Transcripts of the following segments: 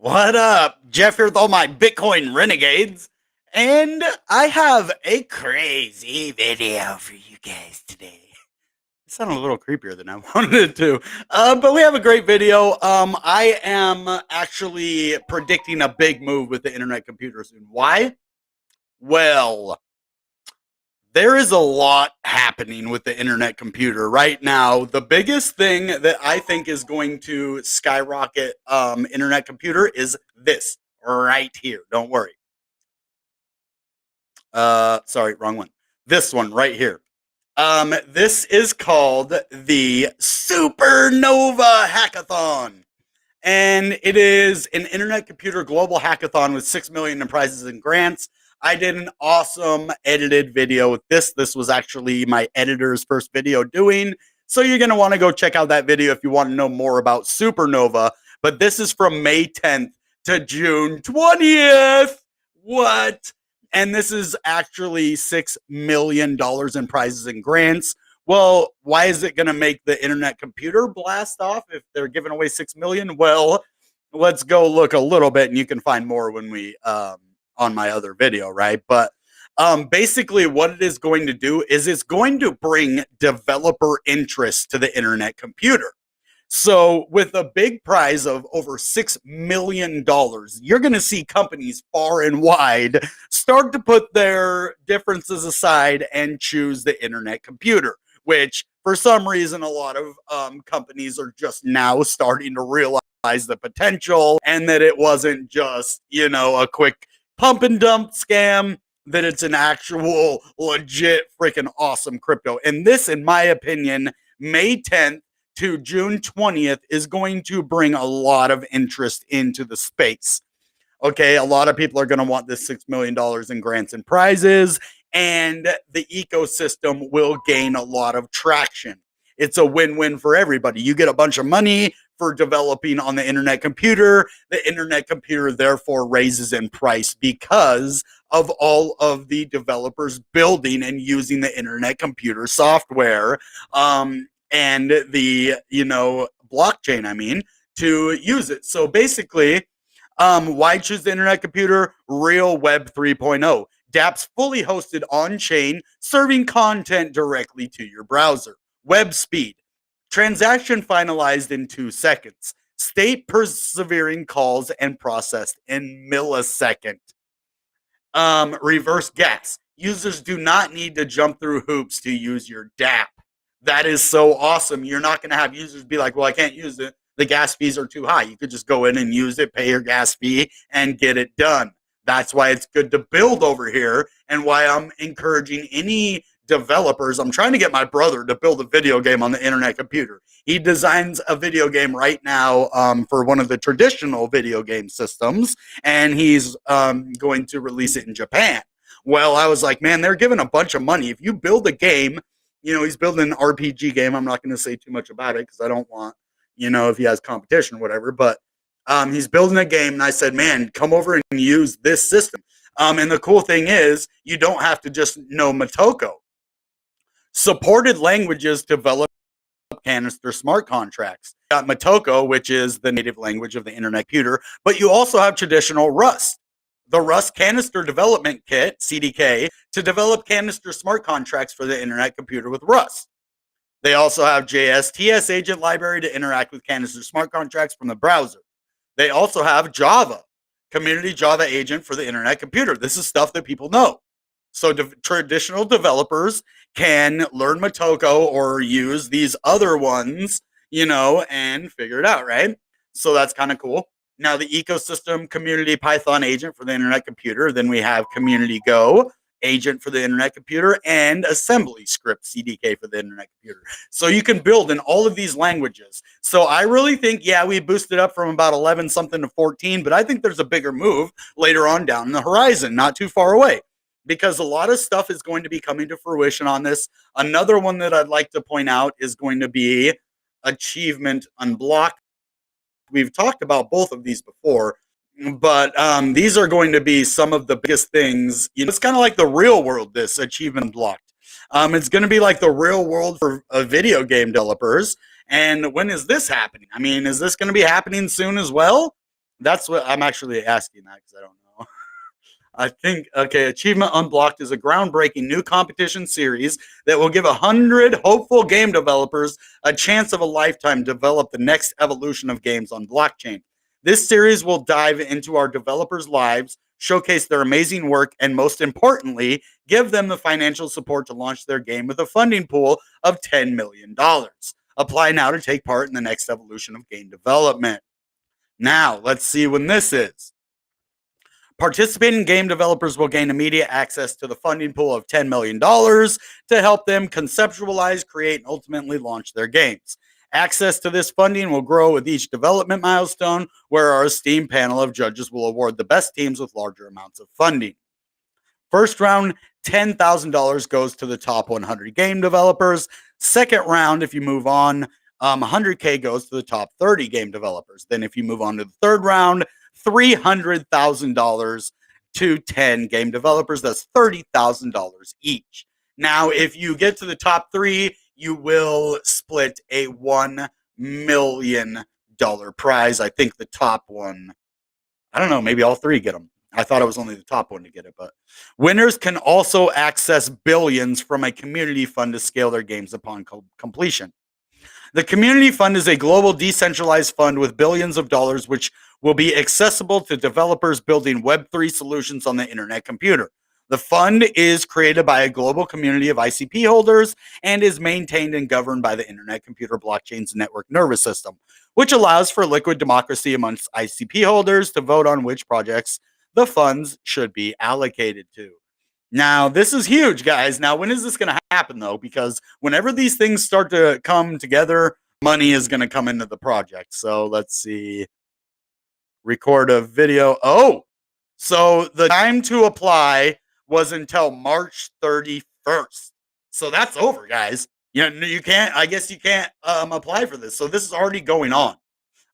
What up? Jeff here with all my Bitcoin renegades. And I have a crazy video for you guys today. It sounded a little creepier than I wanted it to. But we have a great video. I am actually predicting a big move with the internet computer soon. Why? Well, there is a lot happening with the internet computer right now. The biggest thing that I think is going to skyrocket internet computer is this right here. Don't worry. Sorry, wrong one. This one right here. This is called the Supernova Hackathon. And it is an internet computer global hackathon with 6 million in prizes and grants. I did an awesome edited video with this. This was actually my editor's first video doing. So you're going to want to go check out that video if you want to know more about Supernova. But this is from May 10th to June 20th. What? And this is actually $6 million in prizes and grants. Well, why is it going to make the internet computer blast off if they're giving away 6 million? Well, let's go look a little bit and you can find more when we on my other video, right? But basically what it is going to do is it's going to bring developer interest to the internet computer. So with a big prize of over $6 million, you're going to see companies far and wide start to put their differences aside and choose the internet computer, which for some reason, a lot of companies are just now starting to realize the potential and that it wasn't just, a quick pump and dump scam, that it's an actual legit freaking awesome crypto. And this, in my opinion, May 10th to June 20th is going to bring a lot of interest into the space. Okay, a lot of people are going to want this $6 million in grants and prizes, and the ecosystem will gain a lot of traction. It's a win-win for everybody. You get a bunch of money for developing on the internet computer. The internet computer therefore raises in price because of all of the developers building and using the internet computer software and the blockchain, to use it. So basically, why choose the internet computer? Real Web 3.0. dApps fully hosted on-chain, serving content directly to your browser. Web speed. Transaction finalized in 2 seconds. State persevering calls and processed in millisecond. Reverse gas. Users do not need to jump through hoops to use your dApp. That is so awesome. You're not going to have users be like, well, I can't use it. The gas fees are too high. You could just go in and use it, pay your gas fee, and get it done. That's why it's good to build over here and why I'm encouraging any developers. I'm trying to get my brother to build a video game on the internet computer. He designs a video game right now for one of the traditional video game systems, and he's going to release it in Japan. Well, I was like, man, they're giving a bunch of money. If you build a game, he's building an RPG game. I'm not going to say too much about it because I don't want, if he has competition or whatever, but he's building a game, and I said, man, come over and use this system. And the cool thing is you don't have to just know Motoko. Supported languages develop Canister smart contracts. You got Motoko, which is the native language of the internet computer, but you also have traditional Rust. The Rust Canister Development Kit, CDK, to develop Canister smart contracts for the internet computer with Rust. They also have JS Agent Library to interact with Canister smart contracts from the browser. They also have Java, Community Java Agent for the internet computer. This is stuff that people know. So traditional developers can learn Motoko or use these other ones, and figure it out, right? So that's kind of cool. Now the ecosystem community Python agent for the internet computer. Then we have Community Go agent for the internet computer and assembly script CDK for the internet computer. So you can build in all of these languages. So I really think, we boosted up from about 11 something to 14, but I think there's a bigger move later on down the horizon, not too far away, because a lot of stuff is going to be coming to fruition on this. Another one that I'd like to point out is going to be Achievement Unblocked. We've talked about both of these before, but these are going to be some of the biggest things. It's kind of like the real world, this Achievement Unblocked. It's going to be like the real world for video game developers. And when is this happening? Is this going to be happening soon as well? That's what I'm actually asking that because I don't know. I think, okay, Achievement Unblocked is a groundbreaking new competition series that will give 100 hopeful game developers a chance of a lifetime to develop the next evolution of games on blockchain. This series will dive into our developers' lives, showcase their amazing work, and most importantly, give them the financial support to launch their game with a funding pool of $10 million. Apply now to take part in the next evolution of game development. Now, let's see when this is. Participating game developers will gain immediate access to the funding pool of $10 million to help them conceptualize, create, and ultimately launch their games. Access to this funding will grow with each development milestone, where our esteemed panel of judges will award the best teams with larger amounts of funding. First round, $10,000 goes to the top 100 game developers. Second round, if you move on, 100K goes to the top 30 game developers. Then, if you move on to the third round, $300,000 to 10 game developers. That's $30,000 each. Now, if you get to the top three, you will split a $1 million prize. I think the top one, I don't know, maybe all three get them. I thought it was only the top one to get it, but winners can also access billions from a community fund to scale their games upon completion. The Community Fund is a global decentralized fund with billions of dollars, which will be accessible to developers building Web3 solutions on the internet computer. The fund is created by a global community of ICP holders and is maintained and governed by the Internet Computer Blockchain's network nervous system, which allows for liquid democracy amongst ICP holders to vote on which projects the funds should be allocated to. Now, this is huge, guys. Now, when is this going to happen, though? Because whenever these things start to come together, money is going to come into the project. So let's see. Record a video. Oh, so the time to apply was until March 31st. So that's over, guys. You can't, I guess you can't apply for this. So this is already going on.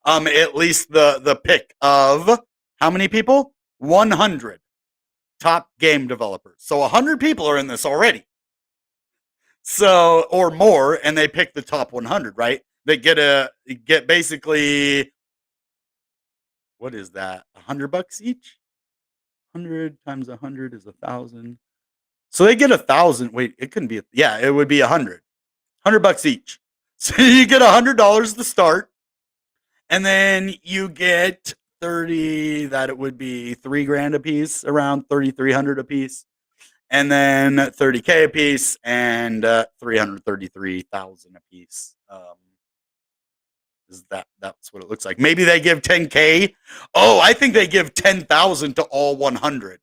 At least the pick of how many people? 100 top game developers. So 100 people are in this already. So, or more, and they pick the top 100, right? They get basically, what is that? $100 each? 100 times 100 is 1,000. So they get 1,000. Wait, it couldn't be. Yeah, it would be 100. $100 each. So you get $100 to start, and then you get 30. That it would be $3,000 a piece, around 3,300 a piece, and then 30K a piece, and 333,000 a piece. That's what it looks like? Maybe they give 10K. Oh, I think they give 10,000 to all 100,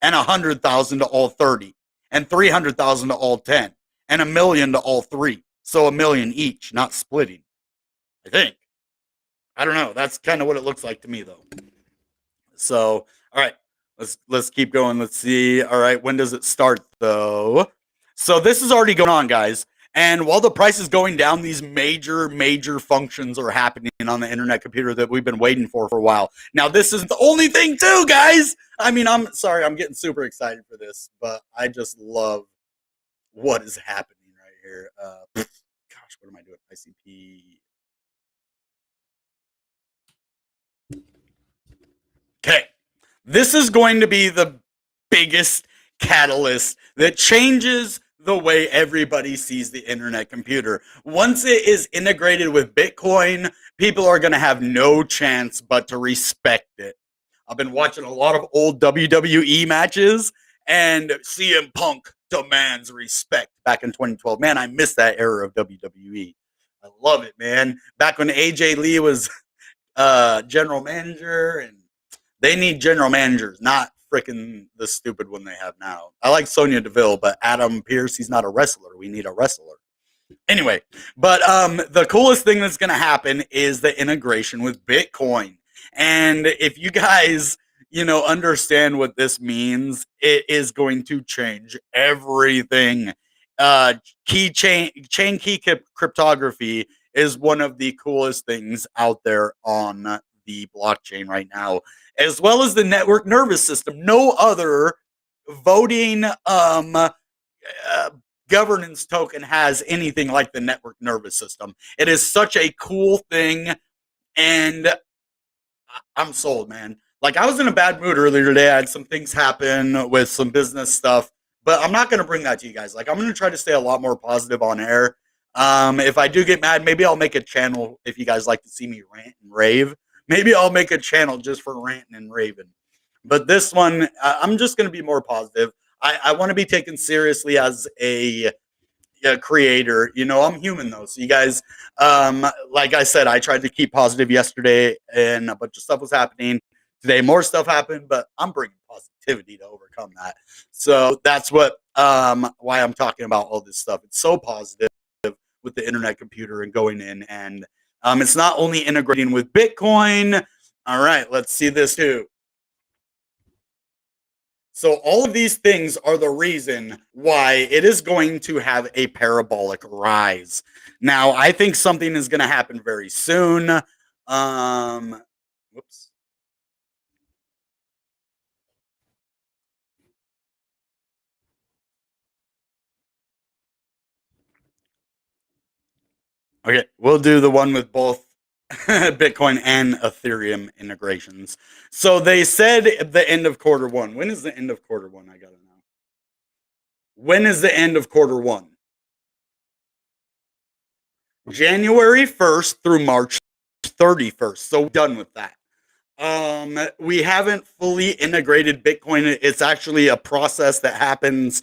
and 100,000 to all 30, and 300,000 to all 10, and $1 million to all three. So $1 million each, not splitting. I think. I don't know. That's kind of what it looks like to me, though. So, all right, let's keep going. Let's see. All right, when does it start, though? So this is already going on, guys. And while the price is going down, these major functions are happening on the internet computer that we've been waiting for a while. Now, this isn't the only thing, too, guys. I mean, I'm sorry, I'm getting super excited for this, but I just love what is happening right here. Gosh, what am I doing? ICP. Okay. This is going to be the biggest catalyst that changes the way everybody sees the internet computer. Once it is integrated with Bitcoin, people are going to have no chance but to respect it. I've been watching a lot of old WWE matches, and CM Punk demands respect back in 2012. Man, I miss that era of WWE. I love it, man. Back when AJ Lee was general manager, and they need general managers, not freaking the stupid one they have now. I like Sonya Deville, but Adam Pearce, he's not a wrestler. We need a wrestler. Anyway, but the coolest thing that's going to happen is the integration with Bitcoin. And if you guys, understand what this means, it is going to change everything. Chain key cryptography is one of the coolest things out there on the blockchain right now, as well as the network nervous system. No other voting governance token has anything like the network nervous system. It is such a cool thing, and I'm sold, man. Like I was in a bad mood earlier today. I had some things happen with some business stuff, but I'm not going to bring that to you guys. Like I'm going to try to stay a lot more positive on air. If I do get mad, maybe I'll make a channel if you guys like to see me rant and rave. Maybe I'll make a channel just for ranting and raving. But this one, I'm just going to be more positive. I want to be taken seriously as a creator. You know, I'm human though. So you guys, like I said, I tried to keep positive yesterday, and a bunch of stuff was happening. Today, more stuff happened, but I'm bringing positivity to overcome that. So that's what why I'm talking about all this stuff. It's so positive with the internet computer and going in, and it's not only integrating with Bitcoin. All right, let's see this too. So all of these things are the reason why it is going to have a parabolic rise. Now, I think something is going to happen very soon. Whoops. Okay, we'll do the one with both Bitcoin and Ethereum integrations. So they said the end of quarter one. When is the end of quarter one? I gotta know. When is the end of quarter one? January 1st through March 31st. So done with that. We haven't fully integrated Bitcoin. It's actually a process that happens.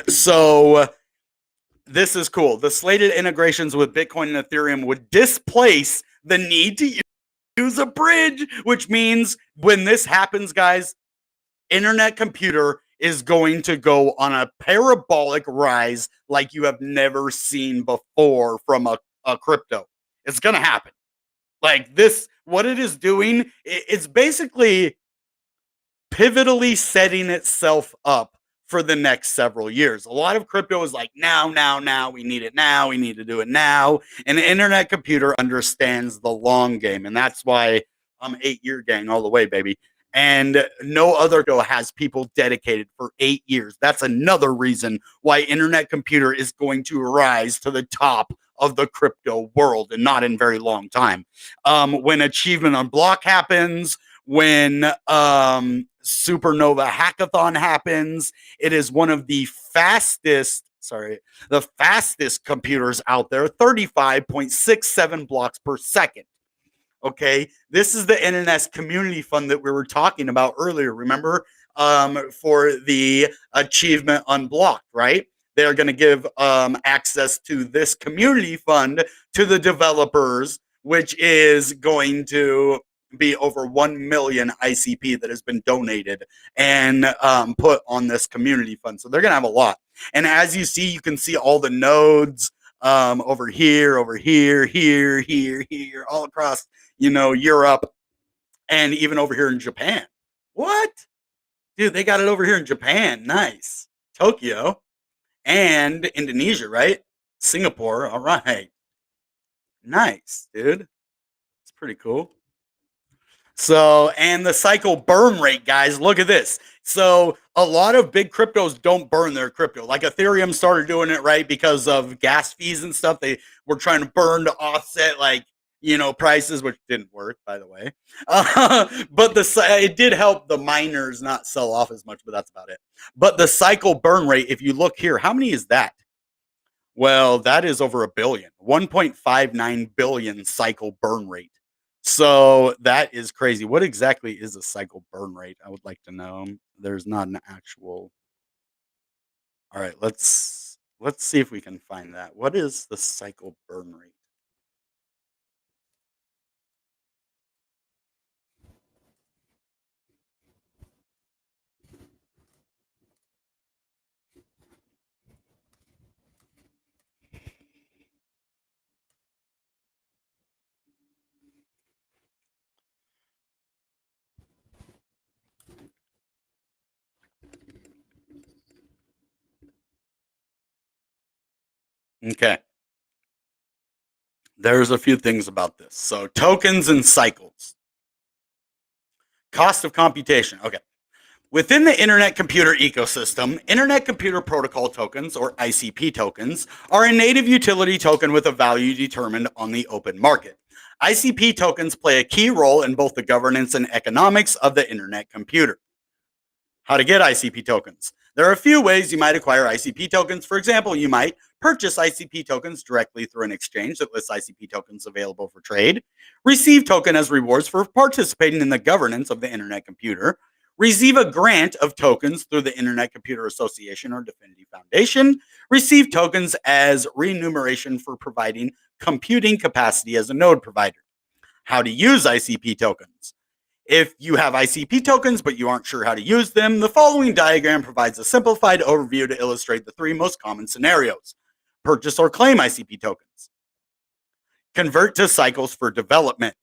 So this is cool. The slated integrations with Bitcoin and Ethereum would displace the need to use a bridge, which means when this happens, guys, internet computer is going to go on a parabolic rise like you have never seen before from a crypto. It's going to happen. Like this, what it is doing, it's basically pivotally setting itself up for the next several years. A lot of crypto is like now, we need it now, we need to do it now. And the internet computer understands the long game. And that's why I'm 8-year gang all the way, baby. And no other crypto has people dedicated for 8 years. That's another reason why internet computer is going to rise to the top of the crypto world and not in very long time. When achievement on block happens, when supernova hackathon happens, it is one of the fastest computers out there, 35.67 blocks per second. Okay, this is the NNS community fund that we were talking about earlier. Remember, for the achievement unblocked, right? They're going to give access to this community fund to the developers, which is going to be over 1 million ICP that has been donated and put on this community fund. So they're going to have a lot. And as you see, you can see all the nodes over here, here, all across, Europe, and even over here in Japan. What? Dude, they got it over here in Japan. Nice. Tokyo and Indonesia, right? Singapore. All right. Nice, dude. It's pretty cool. So, and the cycle burn rate, guys, look at this. So, a lot of big cryptos don't burn their crypto. Like Ethereum started doing it, right, because of gas fees and stuff. They were trying to burn to offset, like, prices, which didn't work, by the way. But it did help the miners not sell off as much, but that's about it. But the cycle burn rate, if you look here, how many is that? Well, that is over a billion, 1.59 billion cycle burn rate. So that is crazy. What exactly is a cycle burn rate? I would like to know. There's not an actual. All right, let's see if we can find that. What is the cycle burn rate? Okay. There's a few things about this. So tokens and cycles. Cost of computation. Okay. Within the Internet Computer ecosystem, Internet Computer Protocol tokens, or ICP tokens, are a native utility token with a value determined on the open market. ICP tokens play a key role in both the governance and economics of the internet computer. How to get ICP tokens? There are a few ways you might acquire ICP tokens. For example, you might purchase ICP tokens directly through an exchange that lists ICP tokens available for trade, receive token as rewards for participating in the governance of the internet computer, receive a grant of tokens through the Internet Computer Association or Divinity Foundation, receive tokens as remuneration for providing computing capacity as a node provider. How to use ICP tokens? If you have ICP tokens but you aren't sure how to use them, the following diagram provides a simplified overview to illustrate the three most common scenarios. Purchase or claim ICP tokens. Convert to cycles for development.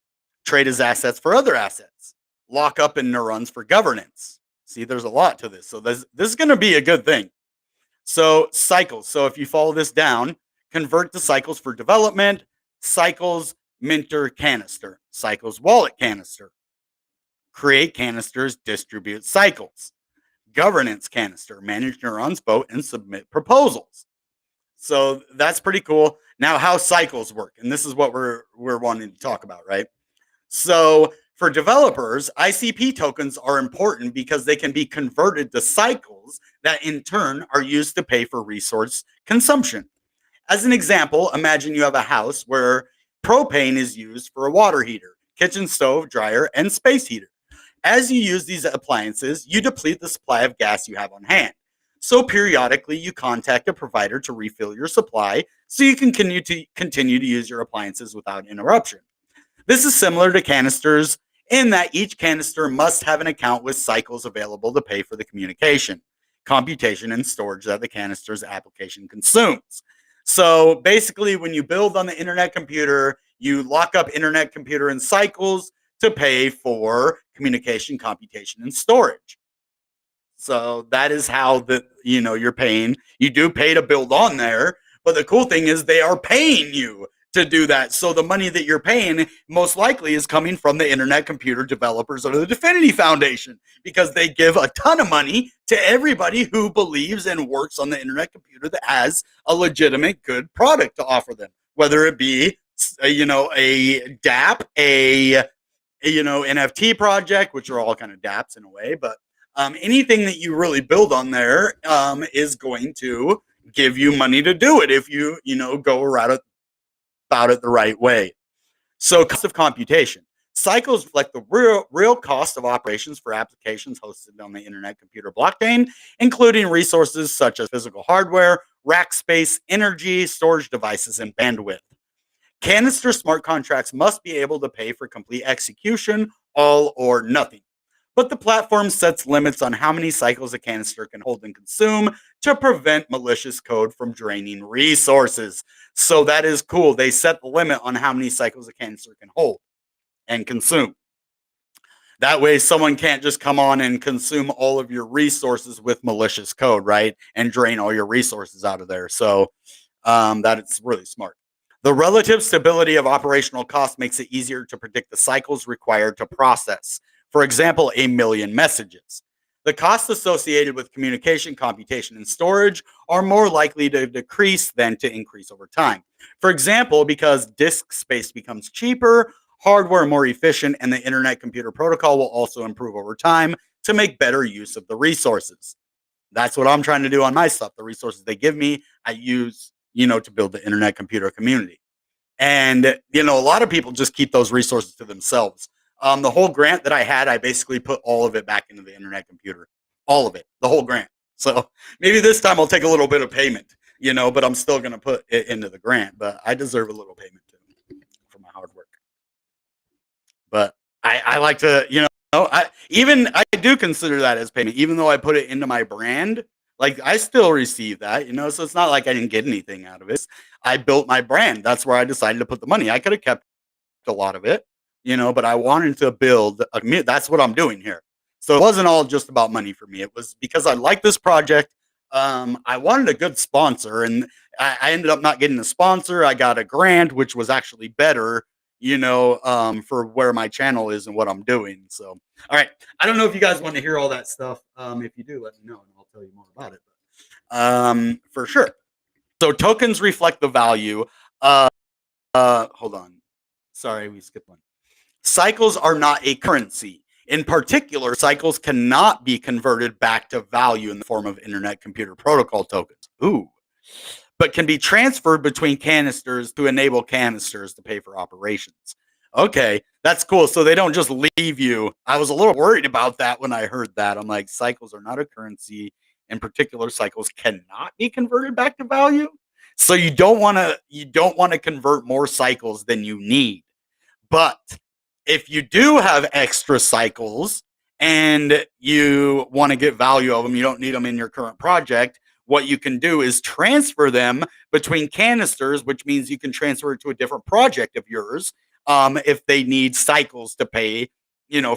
Trade as assets for other assets. Lock up in neurons for governance. See, there's a lot to this. So this is going to be a good thing. So cycles. So if you follow this down, convert to cycles for development, cycles minter canister, cycles wallet canister. Create canisters, distribute cycles. Governance canister, manage neurons, vote, and submit proposals. So that's pretty cool. Now, how cycles work, and this is what we're wanting to talk about, right? So for developers, ICP tokens are important because they can be converted to cycles that in turn are used to pay for resource consumption. As an example, imagine you have a house where propane is used for a water heater, kitchen stove, dryer, and space heater. As you use these appliances, you deplete the supply of gas you have on hand. So periodically, you contact a provider to refill your supply so you can continue to use your appliances without interruption. This is similar to canisters in that each canister must have an account with cycles available to pay for the communication, computation, and storage that the canister's application consumes. So basically, when you build on the internet computer, you lock up internet computer in cycles to pay for communication, computation, and storage. So that is how you're paying. You do pay to build on there, but the cool thing is they are paying you to do that. So the money that you're paying most likely is coming from the internet computer developers or the Divinity Foundation, because they give a ton of money to everybody who believes and works on the internet computer that has a legitimate good product to offer them, whether it be a DApp, a NFT project, which are all kind of dApps in a way, but anything that you really build on there is going to give you money to do it if you go about it the right way. So cost of computation. Cycles reflect the real cost of operations for applications hosted on the internet computer blockchain, including resources such as physical hardware, rack space, energy, storage devices, and bandwidth. Canister smart contracts must be able to pay for complete execution, all or nothing. But the platform sets limits on how many cycles a canister can hold and consume to prevent malicious code from draining resources. So that is cool. They set the limit on how many cycles a canister can hold and consume. That way someone can't just come on and consume all of your resources with malicious code, right? And drain all your resources out of there. So that is really smart. The relative stability of operational costs makes it easier to predict the cycles required to process, for example, 1 million messages. The costs associated with communication, computation, and storage are more likely to decrease than to increase over time. For example, because disk space becomes cheaper, hardware more efficient, and the internet computer protocol will also improve over time to make better use of the resources. That's what I'm trying to do on my stuff. The resources they give me, I use to build the internet computer community. And, a lot of people just keep those resources to themselves. The whole grant that I had, I basically put all of it back into the internet computer. All of it, the whole grant. So maybe this time I'll take a little bit of payment, but I'm still going to put it into the grant. But I deserve a little payment too for my hard work. But I like to, I do consider that as payment, even though I put it into my brand. Like, I still receive that, so it's not like I didn't get anything out of it. I built my brand. That's where I decided to put the money. I could have kept a lot of it, but I wanted to build a community. That's what I'm doing here. So it wasn't all just about money for me. It was because I like this project. I wanted a good sponsor, and I ended up not getting a sponsor. I got a grant, which was actually better, for where my channel is and what I'm doing. So, all right. I don't know if you guys want to hear all that stuff. If you do, let me know and I'll tell you more about it. But, for sure. So tokens reflect the value. Hold on. Sorry, we skipped one. Cycles are not a currency. In particular, cycles cannot be converted back to value in the form of Internet Computer Protocol tokens. Ooh. But can be transferred between canisters to enable canisters to pay for operations. Okay, that's cool. So they don't just leave you. I was a little worried about that when I heard that. I'm like, cycles are not a currency. In particular, cycles cannot be converted back to value. So you don't want to convert more cycles than you need. But if you do have extra cycles and you want to get value of them, you don't need them in your current project. What you can do is transfer them between canisters, which means you can transfer it to a different project of yours. If they need cycles to pay,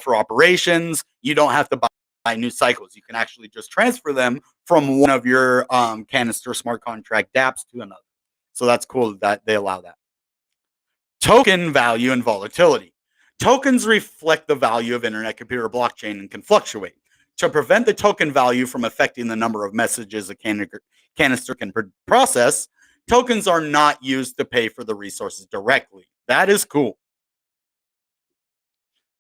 for operations, you don't have to buy new cycles. You can actually just transfer them from one of your canister smart contract dApps to another. So that's cool that they allow that. Token value and volatility. Tokens reflect the value of internet computer blockchain and can fluctuate. To prevent the token value from affecting the number of messages a canister can process, tokens are not used to pay for the resources directly. That is cool.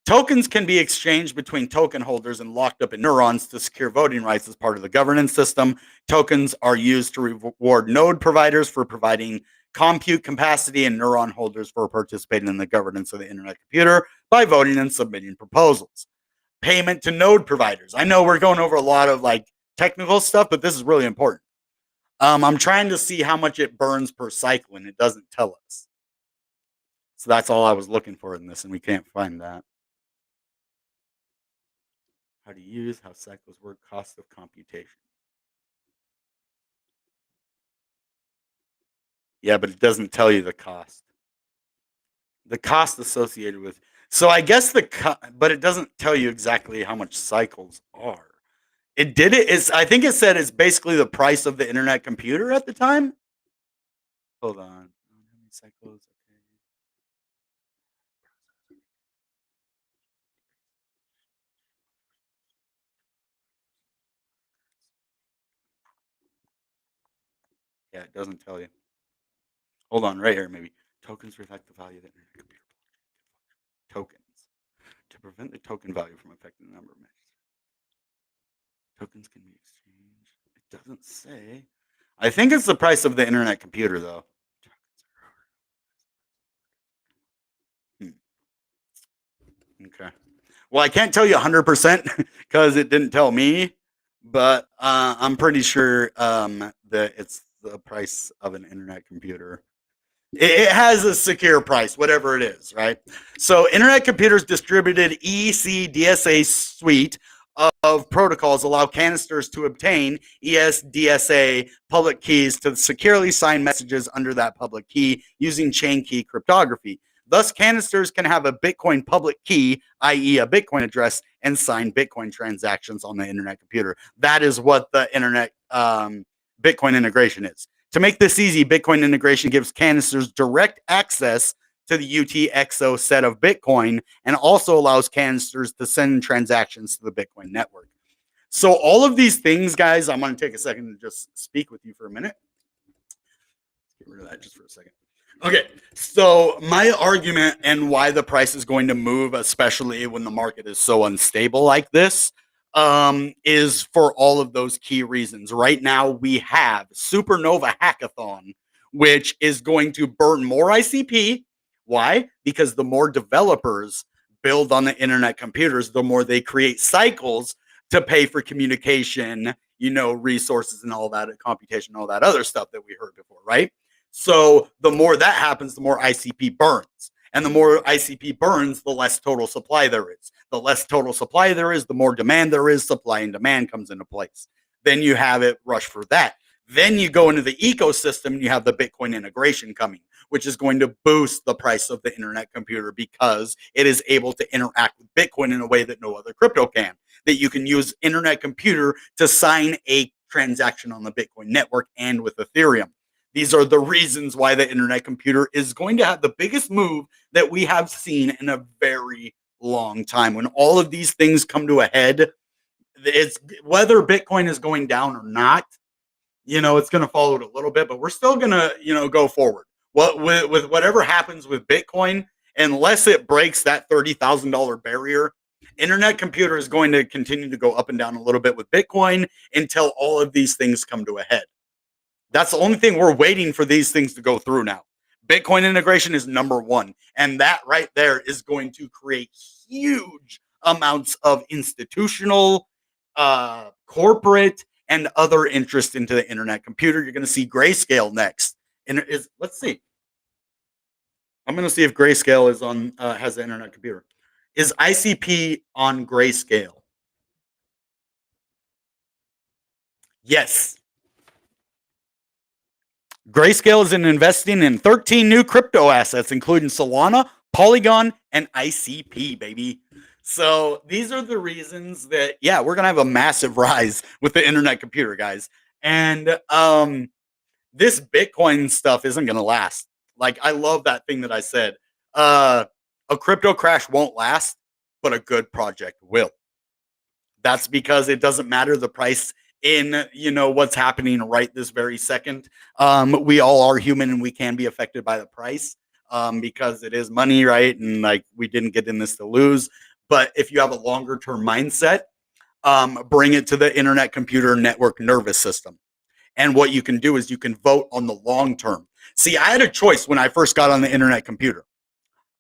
Tokens can be exchanged between token holders and locked up in neurons to secure voting rights as part of the governance system. Tokens are used to reward node providers for providing compute capacity and neuron holders for participating in the governance of the internet computer by voting and submitting proposals. Payment to node providers. I know we're going over a lot of technical stuff, but this is really important. I'm trying to see how much it burns per cycle, and it doesn't tell us. So that's all I was looking for in this, and we can't find that. How to use, how cycles work, cost of computation. Yeah, but it doesn't tell you the cost. The cost associated with. So I guess but it doesn't tell you exactly how much cycles are. I think it said it's basically the price of the internet computer at the time. Hold on. How many cycles? Yeah, it doesn't tell you. Hold on, right here, maybe. Tokens reflect the value of the internet computer. Tokens. To prevent the token value from affecting the number of matches. Tokens can be exchanged. It doesn't say. I think it's the price of the internet computer, though. Okay. Well, I can't tell you 100% because it didn't tell me, but I'm pretty sure that it's the price of an internet computer. It has a secure price, whatever it is, right? So, Internet Computer's distributed ECDSA suite of protocols allow canisters to obtain ESDSA public keys to securely sign messages under that public key using chain key cryptography. Thus, canisters can have a Bitcoin public key, i.e., a Bitcoin address, and sign Bitcoin transactions on the internet computer. That is what the internet Bitcoin integration is. To make this easy, Bitcoin integration gives canisters direct access to the UTXO set of Bitcoin and also allows canisters to send transactions to the Bitcoin network. So all of these things, guys, I'm going to take a second to just speak with you for a minute. Get rid of that just for a second. Okay, so my argument and why the price is going to move, especially when the market is so unstable like this, is for all of those key reasons. Right now, we have Supernova Hackathon, which is going to burn more ICP. Why? Because the more developers build on the internet computers, the more they create cycles to pay for communication, resources and all that, computation, all that other stuff that we heard before, right? So the more that happens, the more ICP burns. And the more ICP burns, the less total supply there is. The less total supply there is, the more demand there is. Supply and demand comes into place. Then you have it rush for that. Then you go into the ecosystem and you have the Bitcoin integration coming, which is going to boost the price of the internet computer because it is able to interact with Bitcoin in a way that no other crypto can. That you can use internet computer to sign a transaction on the Bitcoin network and with Ethereum. These are the reasons why the internet computer is going to have the biggest move that we have seen in a very long time. When all of these things come to a head, it's whether Bitcoin is going down or not, it's going to follow it a little bit, but we're still going to, go forward. What with whatever happens with Bitcoin, unless it breaks that $30,000 barrier, internet computer is going to continue to go up and down a little bit with Bitcoin until all of these things come to a head. That's the only thing we're waiting for these things to go through now. Bitcoin integration is number one. And that right there is going to create huge amounts of institutional, corporate, and other interest into the internet computer. You're going to see Grayscale next. And let's see. I'm going to see if Grayscale is on has the internet computer. Is ICP on Grayscale? Yes. Grayscale is investing in 13 new crypto assets, including Solana, Polygon, and ICP, baby. So these are the reasons that, yeah, we're going to have a massive rise with the internet computer, guys. And this Bitcoin stuff isn't going to last. Like, I love that thing that I said. A crypto crash won't last, but a good project will. That's because it doesn't matter the price in, you know, what's happening right this very second. We all are human and we can be affected by the price because it is money, right? And like, we didn't get in this to lose. But if you have a longer term mindset, bring it to the internet computer network nervous system. And what you can do is you can vote on the long term. See, I had a choice when I first got on the internet computer.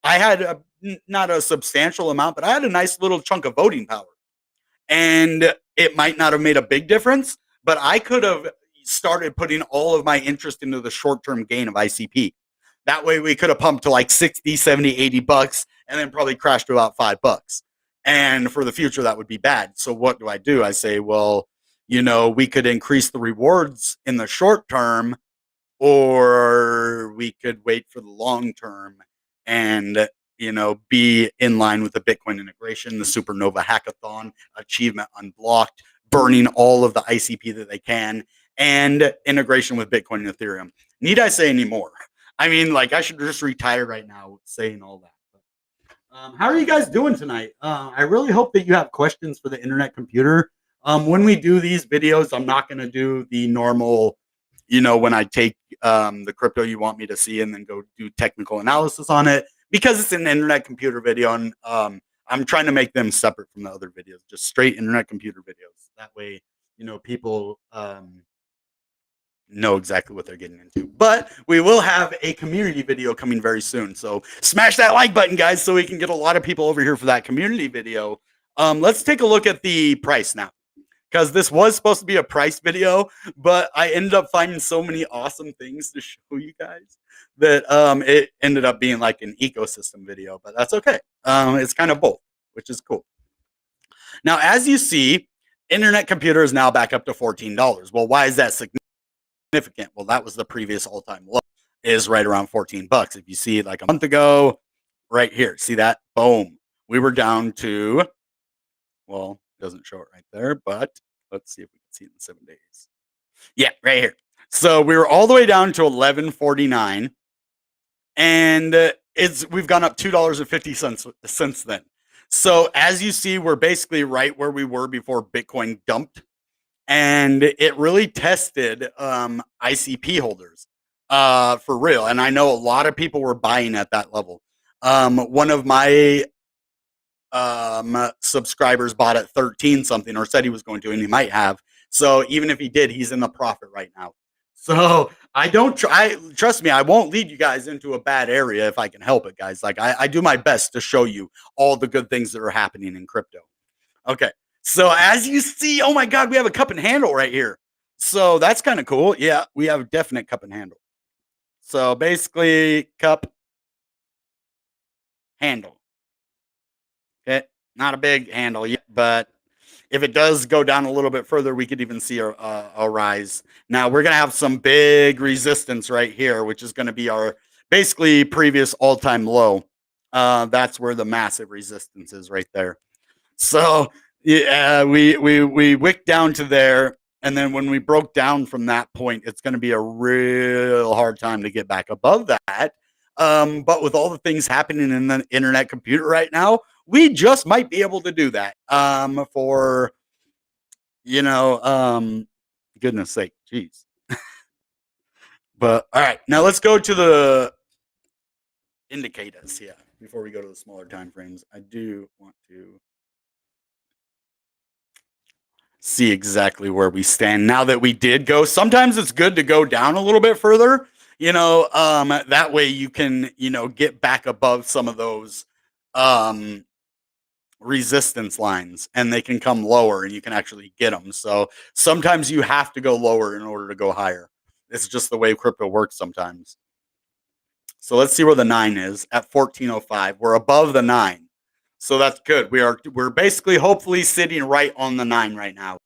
I had not a substantial amount, but I had a nice little chunk of voting power. And it might not have made a big difference, but I could have started putting all of my interest into the short-term gain of ICP. That way we could have pumped to like 60, 70, 80 bucks and then probably crashed to about $5. And for the future, that would be bad. So what do? I say, well, you know, we could increase the rewards in the short term, or we could wait for the long term and, you know, be in line with the Bitcoin integration, the Supernova Hackathon, achievement unblocked, burning all of the ICP that they can, and integration with Bitcoin and Ethereum. Need I say any more? I mean, like, I should just retire right now saying all that. How are you guys doing tonight? I really hope that you have questions for the internet computer. When we do these videos, I'm not going to do the normal, you know, when I take the crypto you want me to see and then go do technical analysis on it, because it's an internet computer video, and I'm trying to make them separate from the other videos, just straight internet computer videos. That way, you know, people know exactly what they're getting into. But we will have a community video coming very soon. So smash that like button, guys, so we can get a lot of people over here for that community video. Let's take a look at the price now, because this was supposed to be a price video, but I ended up finding so many awesome things to show you guys that it ended up being like an ecosystem video, but that's okay. It's kind of both, which is cool. Now, as you see, internet computer is now back up to $14. Well, why is that significant? Well, that was the previous all-time low, is right around 14 bucks. If you see, like a month ago, right here, see that? Boom. We were down to, well, it doesn't show it right there, but let's see if we can see it in 7 days. Yeah, right here. So we were all the way down to 11.49, and we've gone up $2.50 since then. So as you see, we're basically right where we were before Bitcoin dumped, and it really tested ICP holders for real. And I know a lot of people were buying at that level. One of my subscribers bought at 13 something, or said he was going to, and he might have. So even if he did, he's in the profit right now. So trust me, I won't lead you guys into a bad area if I can help it, guys. Like, I do my best to show you all the good things that are happening in crypto. Okay. So as you see, oh my God, we have a cup and handle right here. So that's kind of cool. Yeah, we have a definite cup and handle. So basically, cup, handle. Okay, not a big handle yet, but if it does go down a little bit further, we could even see a rise. Now we're going to have some big resistance right here, which is going to be our basically previous all-time low. That's where the massive resistance is right there. So yeah, we wicked down to there, and then when we broke down from that point, it's going to be a real hard time to get back above that. But with all the things happening in the internet computer right now, we just might be able to do that. For, you know, goodness sake, jeez. But all right, now let's go to indicate us. Yeah. Before we go to the smaller time frames, I do want to see exactly where we stand now that we did go. Sometimes it's good to go down a little bit further, that way you can, get back above some of those um, resistance lines and they can come lower and you can actually get them. So sometimes you have to go lower in order to go higher. It's just the way crypto works sometimes. So let's see where the 9 is at 1405. We're above the 9. So that's good. We're basically hopefully sitting right on the 9 right now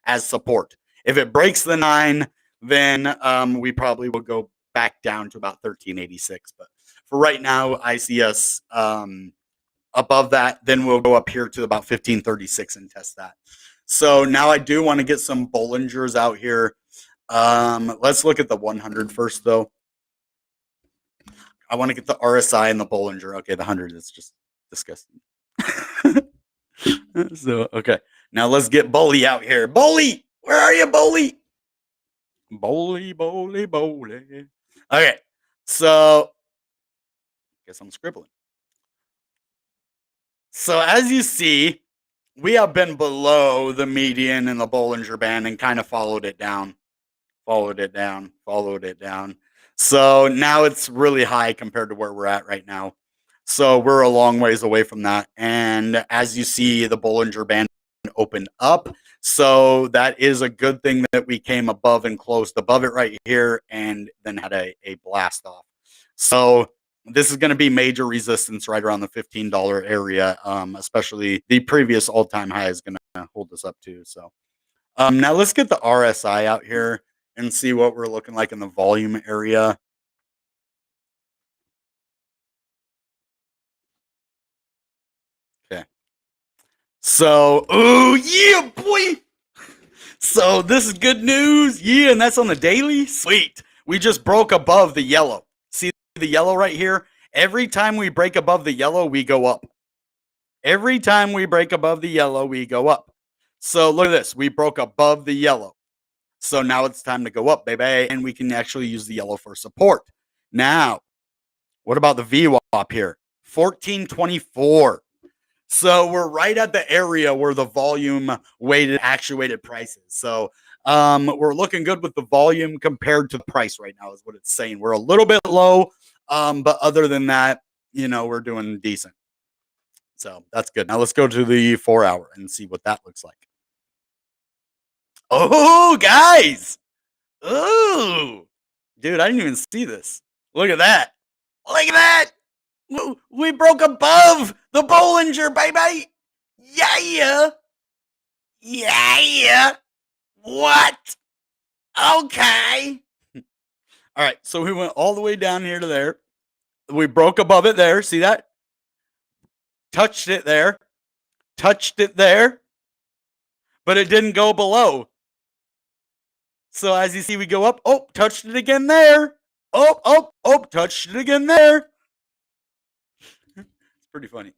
as support. If it breaks the 9, then we probably will go back down to about 1386. But for right now, I see us above that. Then we'll go up here to about 1536 and test that. So now I do want to get some Bollingers out here. Let's look at the 100 first, though. I want to get the RSI and the Bollinger. Okay, the 100 is just disgusting. So, okay. Now let's get Bully out here. Bully! Where are you, Bully? Bully, Bully, Bully. Okay. So, guess I'm scribbling. So, as you see, we have been below the median and the Bollinger Band and kind of followed it down. Followed it down. Followed it down. So, now it's really high compared to where we're at right now. So, we're a long ways away from that. And as you see, the Bollinger Band opened up. So that is a good thing that we came above and closed above it right here and then had a blast off. So this is going to be major resistance right around the $15 area, especially the previous all-time high is going to hold us up too. So now let's get the RSI out here and see what we're looking like in the volume area. Okay. So, oh yeah, boy. So this is good news. Yeah, and that's on the daily. Sweet. We just broke above the yellow. See the yellow right here? Every time we break above the yellow, we go up. Every time we break above the yellow, we go up. So look at this. We broke above the yellow. So now it's time to go up, baby. And we can actually use the yellow for support. Now, what about the VWAP here? 1424. So we're right at the area where the volume weighted actuated prices. So we're looking good with the volume compared to the price right now is what it's saying. We're a little bit low, but other than that, we're doing decent. So that's good. Now let's go to the 4 hour and see what that looks like. Oh, guys. Oh, dude, I didn't even see this. Look at that. Look at that. We broke above the Bollinger, baby. Yeah. Yeah. What? Okay. All right. So we went all the way down here to there. We broke above it there. See that? Touched it there. Touched it there. But it didn't go below. So as you see, we go up. Oh, touched it again there. Oh, touched it again there. It's pretty funny.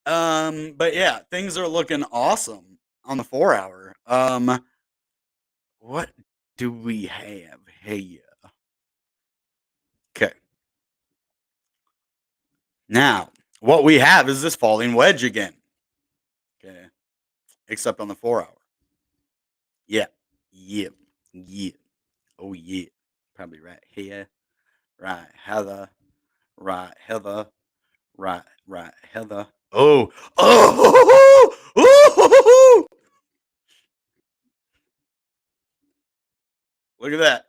But yeah, things are looking awesome on the 4 hour. What do we have here? Okay. Now, what we have is this falling wedge again. Okay. Except on the 4 hour. Yeah. Oh, yeah. Probably right here. Right, Heather. Right, Heather. Right, Heather. Oh. Look at that.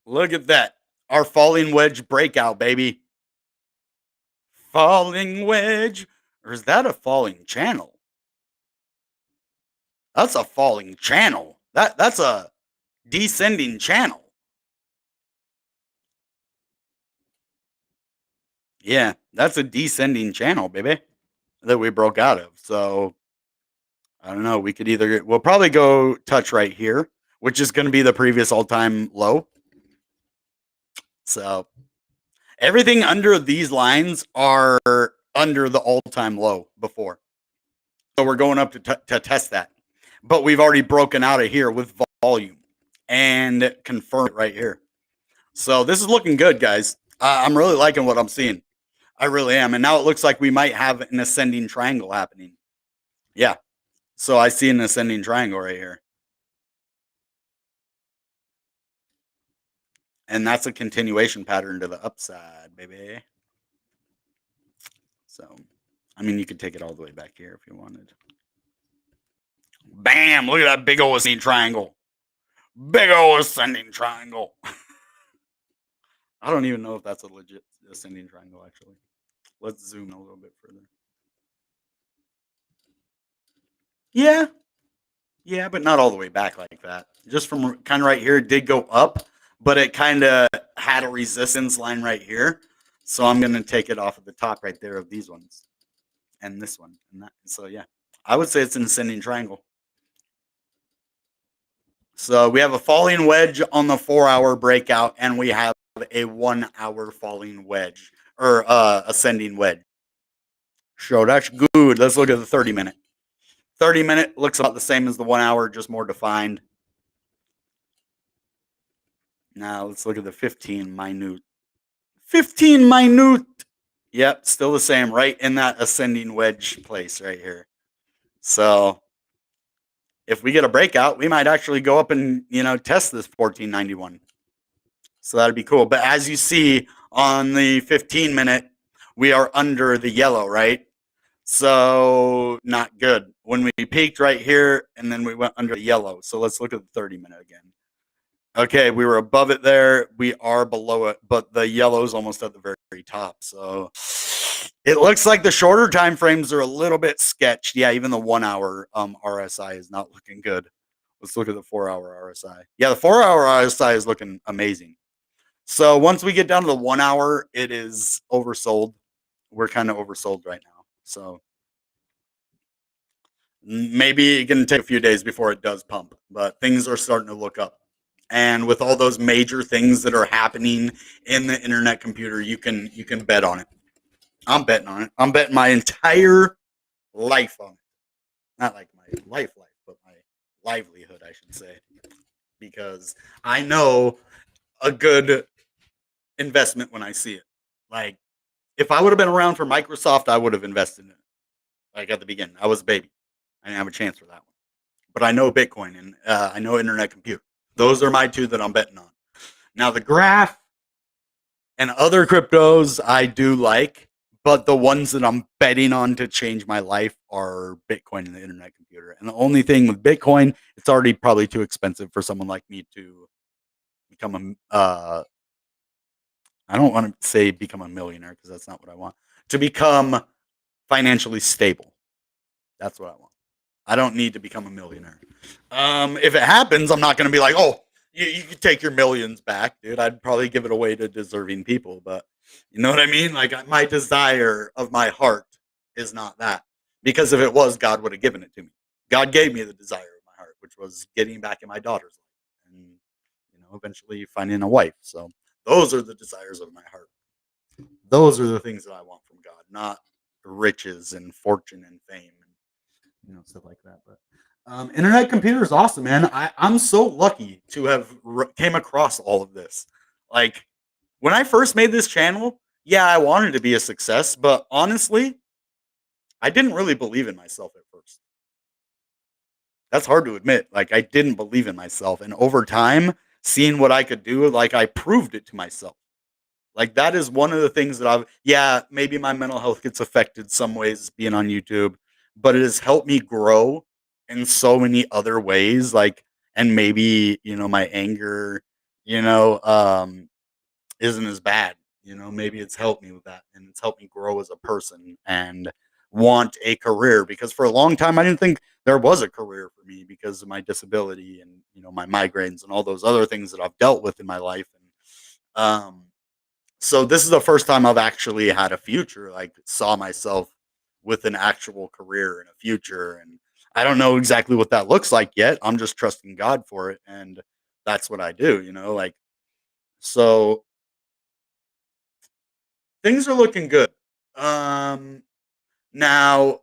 Look at that. Our falling wedge breakout, baby. Falling wedge. Or is that a falling channel? That's a falling channel. That's a descending channel. Yeah, that's a descending channel, baby, that we broke out of. So I don't know. We'll probably go touch right here, which is going to be the previous all-time low. So everything under these lines are under the all-time low before. So we're going up to test that. But we've already broken out of here with volume and confirmed it right here. So this is looking good, guys. I'm really liking what I'm seeing. I really am. And now it looks like we might have an ascending triangle happening. Yeah. So I see an ascending triangle right here. And that's a continuation pattern to the upside, baby. So, I mean, you could take it all the way back here if you wanted. Bam! Look at that big old ascending triangle. Big old ascending triangle. I don't even know if that's a legit ascending triangle, actually. Let's zoom a little bit further. Yeah. Yeah, but not all the way back like that. Just from kind of right here, it did go up, but it kind of had a resistance line right here. So I'm going to take it off of the top right there of these ones and this one. And that. So, yeah, I would say it's an ascending triangle. So we have a falling wedge on the 4-hour breakout, and we have a 1-hour falling wedge or ascending wedge. So that's good. Let's look at the 30-minute. 30-minute looks about the same as the 1 hour, just more defined. Now let's look at the 15 minute. 15 minute. Yep, still the same, right in that ascending wedge place right here. So if we get a breakout, we might actually go up and test this 1491. So that'd be cool. But as you see on the 15-minute, we are under the yellow, right? So not good. When we peaked right here, and then we went under the yellow. So let's look at the 30-minute again. Okay, we were above it there. We are below it, but the yellow's almost at the very top. So it looks like the shorter time frames are a little bit sketched. Yeah, even the 1 hour RSI is not looking good. Let's look at the 4-hour RSI. Yeah, the 4-hour RSI is looking amazing. So once we get down to the 1 hour, it is oversold. We're kind of oversold right now. So maybe it can take a few days before it does pump, but things are starting to look up. And with all those major things that are happening in the internet computer, you can bet on it. I'm betting on it. I'm betting my entire life on it. Not like my life, but my livelihood, I should say. Because I know a good investment when I see it. Like, if I would have been around for Microsoft, I would have invested in it. Like at the beginning, I was a baby. I didn't have a chance for that one. But I know Bitcoin and I know internet computer. Those are my two that I'm betting on. Now the graph and other cryptos I do like, but the ones that I'm betting on to change my life are Bitcoin and the internet computer. And the only thing with Bitcoin, it's already probably too expensive for someone like me to become a I don't want to say become a millionaire because that's not what I want. To become financially stable. That's what I want. I don't need to become a millionaire. If it happens, I'm not going to be like, oh, you can take your millions back, dude. I'd probably give it away to deserving people. But you know what I mean? Like my desire of my heart is not that. Because if it was, God would have given it to me. God gave me the desire of my heart, which was getting back in my daughter's life and eventually finding a wife. So those are the desires of my heart. Those are the things that I want from God, not riches and fortune and fame and stuff like that. But internet computer is awesome, man. I'm so lucky to have came across all of this. Like when I first made this channel, yeah, I wanted to be a success, but honestly, I didn't really believe in myself at first. That's hard to admit. Like I didn't believe in myself, and over time, seeing what I could do, like I proved it to myself. Like that is one of the things that maybe my mental health gets affected some ways being on YouTube, but it has helped me grow in so many other ways. Like, and maybe, my anger, you know, um, isn't as bad. Maybe it's helped me with that and it's helped me grow as a person and want a career because for a long time I didn't think there was a career for me because of my disability and, my migraines and all those other things that I've dealt with in my life. And, so this is the first time I've actually had a future, like saw myself with an actual career and a future. And I don't know exactly what that looks like yet. I'm just trusting God for it. And that's what I do, like, so things are looking good. Um, Now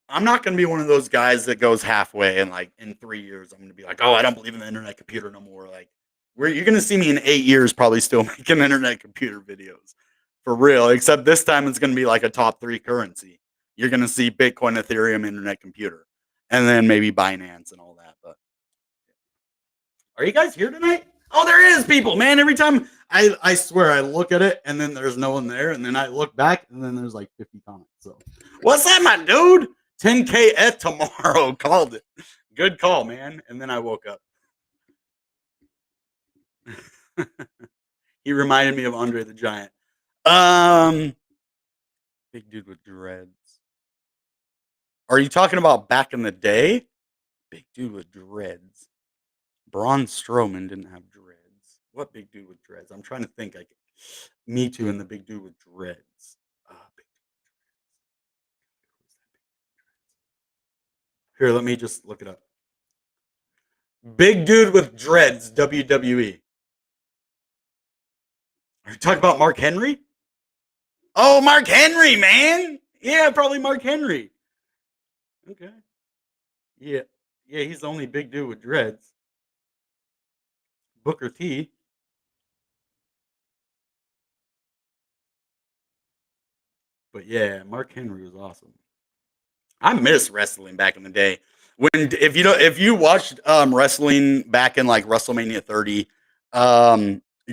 I'm not going to be one of those guys that goes halfway and like in 3 years, I'm going to be like, oh, I don't believe in the internet computer no more. Like you're going to see me in 8 years, probably still making internet computer videos. For real. Except this time it's going to be like a top 3 currency. You're going to see Bitcoin, Ethereum, Internet Computer, and then maybe Binance and all that. But are you guys here tonight? Oh, there is people, man. Every time I swear I look at it and then there's no one there, and then I look back and then there's like 50 comments. So what's that, my dude? 10K at tomorrow. Called it. Good call, man. And then I woke up. He reminded me of Andre the Giant. Big dude with dreads. Are you talking about back in the day? Big dude with dreads. Braun Strowman didn't have dreads. What big dude with dreads? I'm trying to think. Me Too and the big dude with dreads. Big dude. Here, let me just look it up. Big dude with dreads, WWE. Are you talking about Mark Henry? Oh, Mark Henry, man. Yeah, probably Mark Henry. Okay. Yeah. Yeah, he's the only big dude with dreads. Booker T. But yeah, Mark Henry was awesome. I miss wrestling back in the day. When if you watched wrestling back in like WrestleMania 30,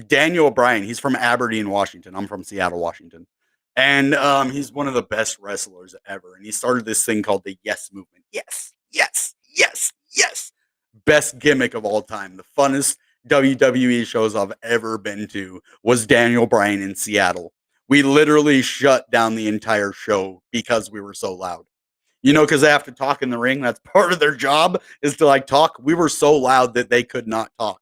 Daniel Bryan, he's from Aberdeen, Washington. I'm from Seattle, Washington. And he's one of the best wrestlers ever. And he started this thing called the Yes Movement. Yes, yes, yes, yes. Best gimmick of all time. The funnest WWE shows I've ever been to was Daniel Bryan in Seattle. We literally shut down the entire show because we were so loud. Because they have to talk in the ring. That's part of their job is to like talk. We were so loud that they could not talk.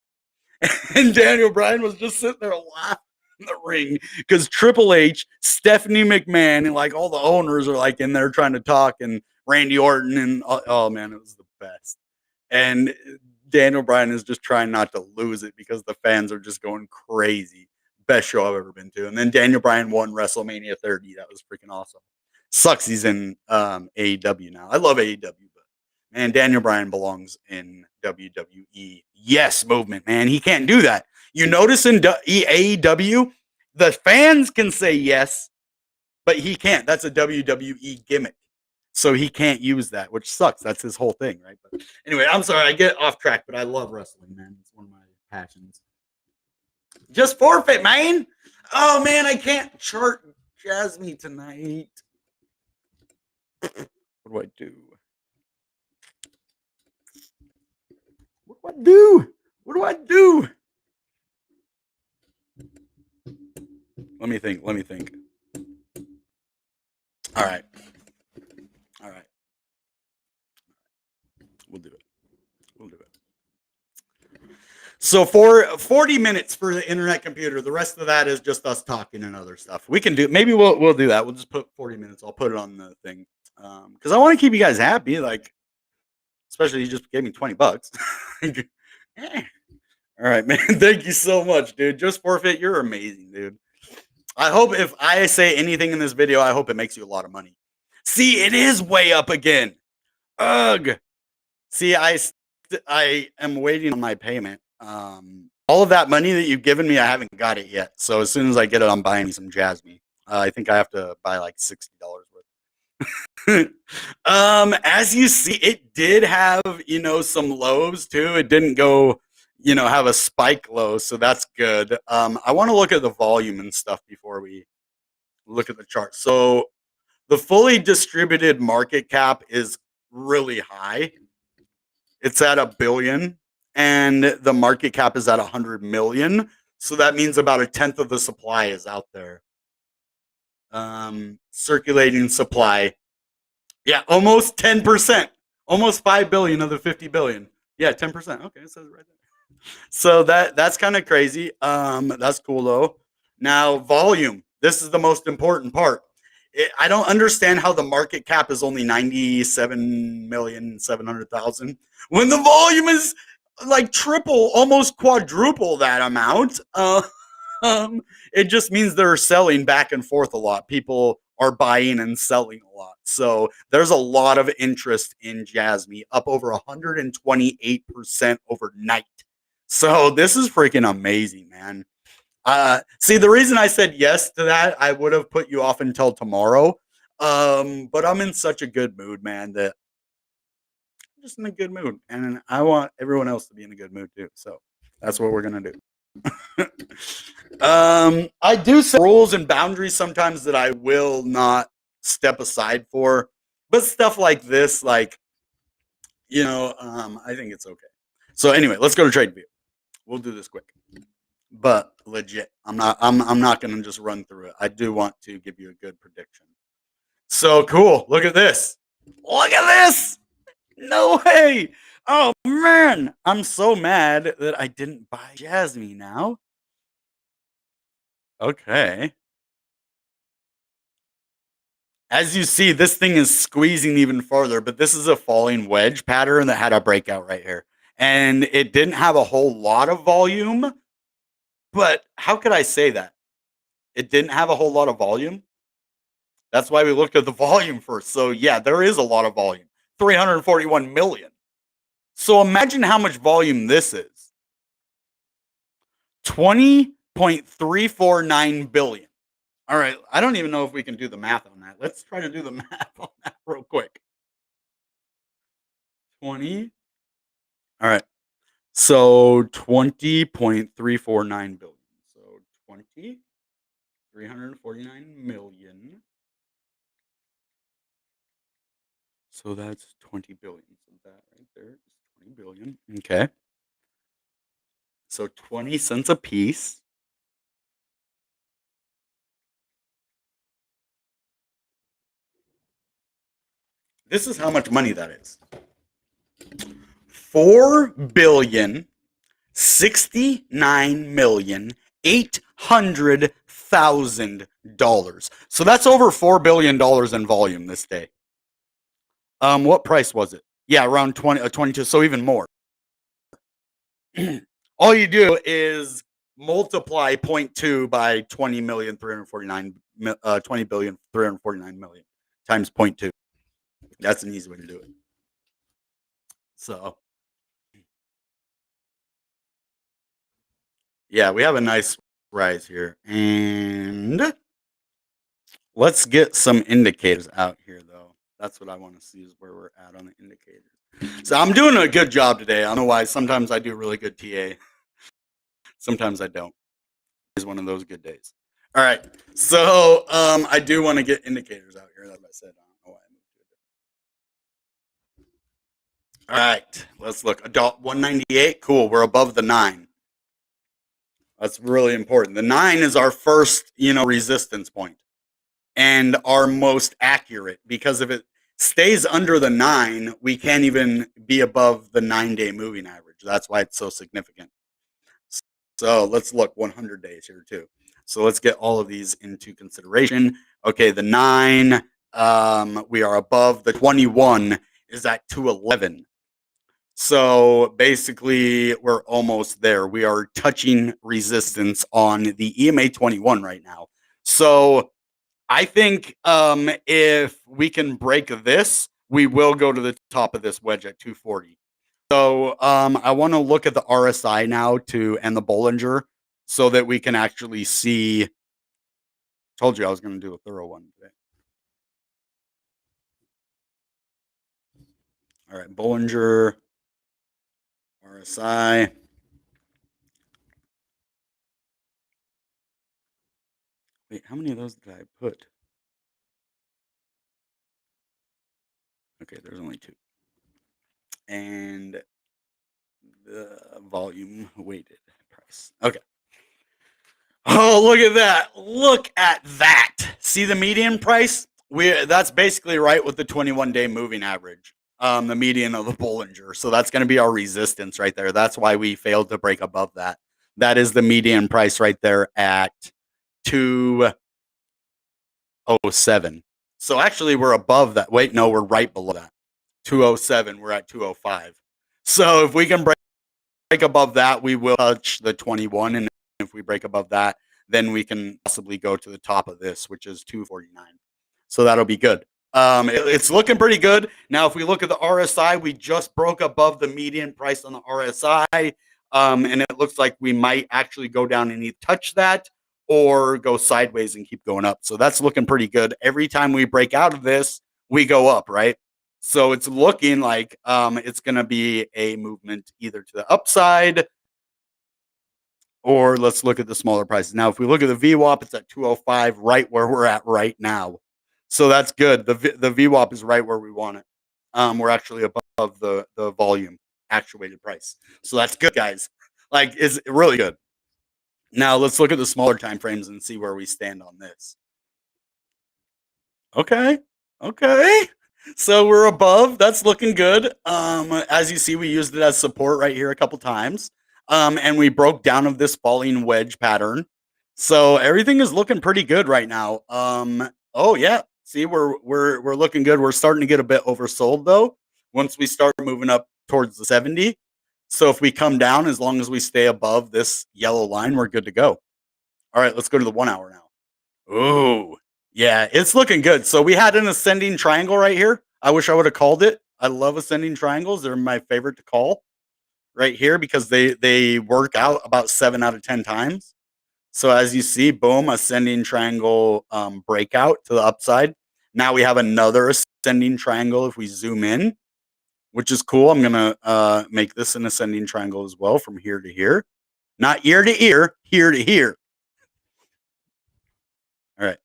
And Daniel Bryan was just sitting there laughing in the ring because Triple H, Stephanie McMahon, and like all the owners are like in there trying to talk, and Randy Orton, and oh man, it was the best. And Daniel Bryan is just trying not to lose it because the fans are just going crazy. Best show I've ever been to. And then Daniel Bryan won WrestleMania 30. That was freaking awesome. Sucks he's in AEW now. I love AEW, but man, Daniel Bryan belongs in WWE. Yes, movement, man. He can't do that. You notice in AEW, the fans can say yes, but he can't. That's a WWE gimmick. So he can't use that, which sucks. That's his whole thing, right? But anyway, I'm sorry. I get off track, but I love wrestling, man. It's one of my passions. Just forfeit, man. Oh, man, I can't chart Jasmy tonight. What do I do? What do I do? What do I do? Let me think. All right. We'll do it. So for 40 minutes for the internet computer, the rest of that is just us talking and other stuff. We can do, maybe we'll do that. We'll just put 40 minutes. I'll put it on the thing. Cause I want to keep you guys happy. Like, especially you just gave me $20. All right, man. Thank you so much, dude. Just forfeit. You're amazing, dude. I hope if I say anything in this video, I hope it makes you a lot of money. See, it is way up again. Ugh. See, I am waiting on my payment. All of that money that you've given me, I haven't got it yet. So as soon as I get it, I'm buying me some Jasmy. I think I have to buy like $60 worth. As you see, it did have, some lows too. It didn't go, have a spike low. So that's good. I want to look at the volume and stuff before we look at the chart. So the fully distributed market cap is really high. It's at $1 billion, and the market cap is at 100 million. So that means about a tenth of the supply is out there. Circulating supply. Yeah, almost 10%. Almost 5 billion of the 50 billion. Yeah, 10%. Okay, it says right there. So that's kind of crazy. That's cool though. Now, volume. This is the most important part. I don't understand how the market cap is only 97,700,000 when the volume is like triple, almost quadruple that amount. It just means they're selling back and forth a lot. People are buying and selling a lot. So there's a lot of interest in Jasmy, up over 128% overnight. So this is freaking amazing, man. See, the reason I said yes to that, I would have put you off until tomorrow. But I'm in such a good mood, man, that I'm just in a good mood. And I want everyone else to be in a good mood too. So that's what we're gonna do. I do set rules and boundaries sometimes that I will not step aside for. But stuff like this, like, I think it's okay. So anyway, let's go to trade view. We'll do this quick. But legit, I'm not gonna just run through it. I do want to give you a good prediction. So cool. Look at this. Look at this. No way. Oh man. I'm so mad that I didn't buy Jasmy now. Okay. As you see, this thing is squeezing even farther, but this is a falling wedge pattern that had a breakout right here. And it didn't have a whole lot of volume, but how could I say that? It didn't have a whole lot of volume. That's why we looked at the volume first. So yeah, there is a lot of volume. 341 million. So imagine how much volume this is. 20.349 billion. All right, I don't even know if we can do the math on that. Let's try to do the math on that real quick. 20. All right. So 20.349 billion. So 349 million. So that's 20 billion. So that right there is 20 billion. Okay. So 20 cents a piece. This is how much money that is. 4,069,800,000. So that's over $4 billion in volume this day. What price was it? Yeah, around 22. So even more. All you do is multiply 0.2 by 20,349,000,000 times 0.2. That's an easy way to do it. So yeah, we have a nice rise here. And let's get some indicators out here, though. That's what I want to see is where we're at on the indicators. So I'm doing a good job today. I don't know why. Sometimes I do really good TA. Sometimes I don't. It's one of those good days. All right. So I do want to get indicators out here. Like I said, I don't know why I moved to it. All right. Let's look. Adult 198. Cool. We're above the 9. That's really important. The 9 is our first, resistance point and our most accurate, because if it stays under the 9, we can't even be above the 9-day moving average. That's why it's so significant. So let's look 100 days here too. So let's get all of these into consideration. Okay, the 9, we are above. The 21 is at 211. So basically, we're almost there. We are touching resistance on the EMA 21 right now. So I think if we can break this, we will go to the top of this wedge at 240. So I want to look at the RSI now and the Bollinger so that we can actually see. Told you I was going to do a thorough one today. All right, Bollinger, RSI. Wait, how many of those did I put? Okay, there's only 2. And the volume weighted price. Okay. Oh, look at that. Look at that. See the median price? That's basically right with the 21-day moving average. The median of the Bollinger. So that's going to be our resistance right there. That's why we failed to break above that. That is the median price right there at 207. So actually we're above that. Wait, no, we're right below that. 207, we're at 205. So if we can break above that, we will touch the 21. And if we break above that, then we can possibly go to the top of this, which is 249. So that'll be good. It's looking pretty good. Now, if we look at the RSI, we just broke above the median price on the RSI. And it looks like we might actually go down and either touch that or go sideways and keep going up. So that's looking pretty good. Every time we break out of this, we go up, right? So it's looking like it's going to be a movement either to the upside, or let's look at the smaller prices. Now, if we look at the VWAP, it's at 205, right where we're at right now. So that's good. The VWAP is right where we want it. We're actually above the volume actuated price. So that's good, guys. Like, it's really good. Now let's look at the smaller time frames and see where we stand on this. Okay. Okay. So we're above. That's looking good. As you see, we used it as support right here a couple times. And we broke down of this falling wedge pattern. So everything is looking pretty good right now. Oh yeah. See, we're looking good. We're starting to get a bit oversold though. Once we start moving up towards the 70. So if we come down, as long as we stay above this yellow line, we're good to go. All right, let's go to the 1 hour now. Ooh, yeah, it's looking good. So we had an ascending triangle right here. I wish I would have called it. I love ascending triangles. They're my favorite to call right here because they work out about 7 out of 10 times. So as you see, boom, ascending triangle breakout to the upside. Now we have another ascending triangle if we zoom in, which is cool. I'm going to make this an ascending triangle as well from here to here. Not ear to ear, here to here. All right.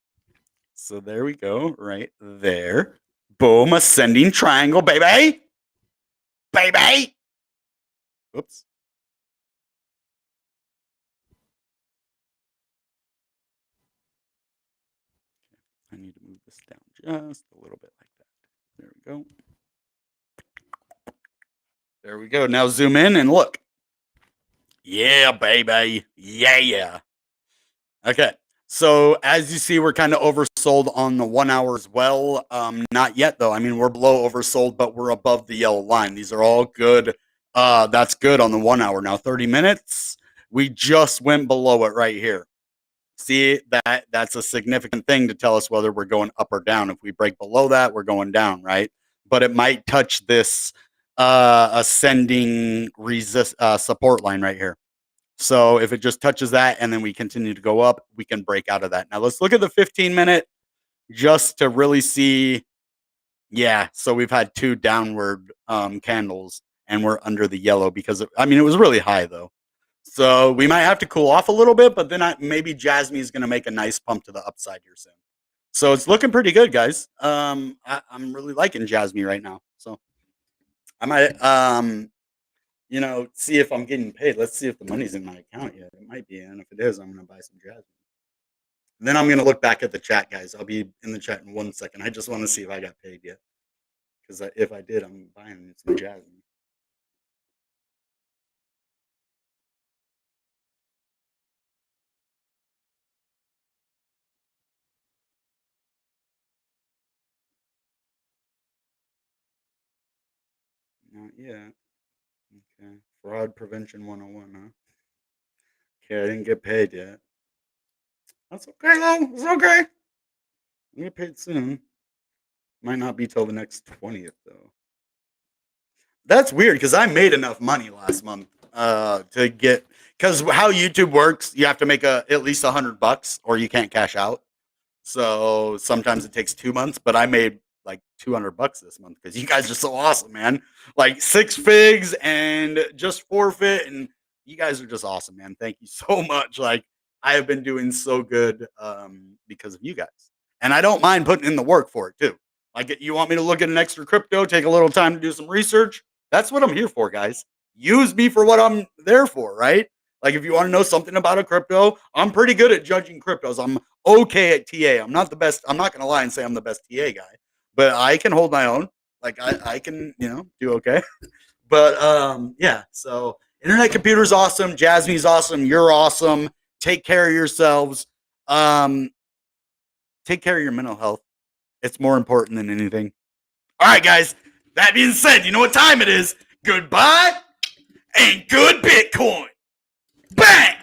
So there we go, right there. Boom, ascending triangle, baby. Baby. Oops. I need to move this down just a little bit like that. There we go. There we go. Now zoom in and look. Yeah, baby. Yeah. Okay. So as you see, we're kind of oversold on the 1 hour as well. Not yet though. I mean, we're below oversold, but we're above the yellow line. These are all good. That's good on the 1 hour. Now 30 minutes. We just went below it right here. See, that's a significant thing to tell us whether we're going up or down. If we break below that, we're going down, right? But it might touch this ascending support line right here. So if it just touches that and then we continue to go up, we can break out of that. Now let's look at the 15-minute just to really see. Yeah, so we've had 2 downward candles and we're under the yellow because it was really high though. So we might have to cool off a little bit, but then maybe Jasmy is going to make a nice pump to the upside here soon. So it's looking pretty good, guys. I'm really liking Jasmy right now. So I might see if I'm getting paid. Let's see if the money's in my account yet. It might be, and if it is, I'm gonna buy some Jasmy. And then I'm gonna look back at the chat, guys. I'll be in the chat in 1 second. I just want to see if I got paid yet, because if I did, I'm buying some Jasmy. Not yet. Okay. Fraud prevention 101, huh? Okay, I didn't get paid yet. That's okay though. It's okay. I'll get paid soon. Might not be till the next 20th though. That's weird because I made enough money last month to get, because how YouTube works, you have to make at least $100 or you can't cash out. So sometimes it takes 2 months, but I made like $200 this month because you guys are so awesome, man. Like 6 figs and just forfeit, and you guys are just awesome, man. Thank you so much. Like, I have been doing so good because of you guys, and I don't mind putting in the work for it too. Like, you want me to look at an extra crypto, take a little time to do some research? That's what I'm here for, guys. Use me for what I'm there for, right? Like, if you want to know something about a crypto, I'm pretty good at judging cryptos. I'm okay at TA. I'm not the best. I'm not going to lie and say I'm the best TA guy, but I can hold my own. Like, I can, do okay. But yeah, so Internet Computer's awesome. Jasmy's awesome. You're awesome. Take care of yourselves. Take care of your mental health. It's more important than anything. All right, guys. That being said, you know what time it is. Goodbye and good Bitcoin. Bang!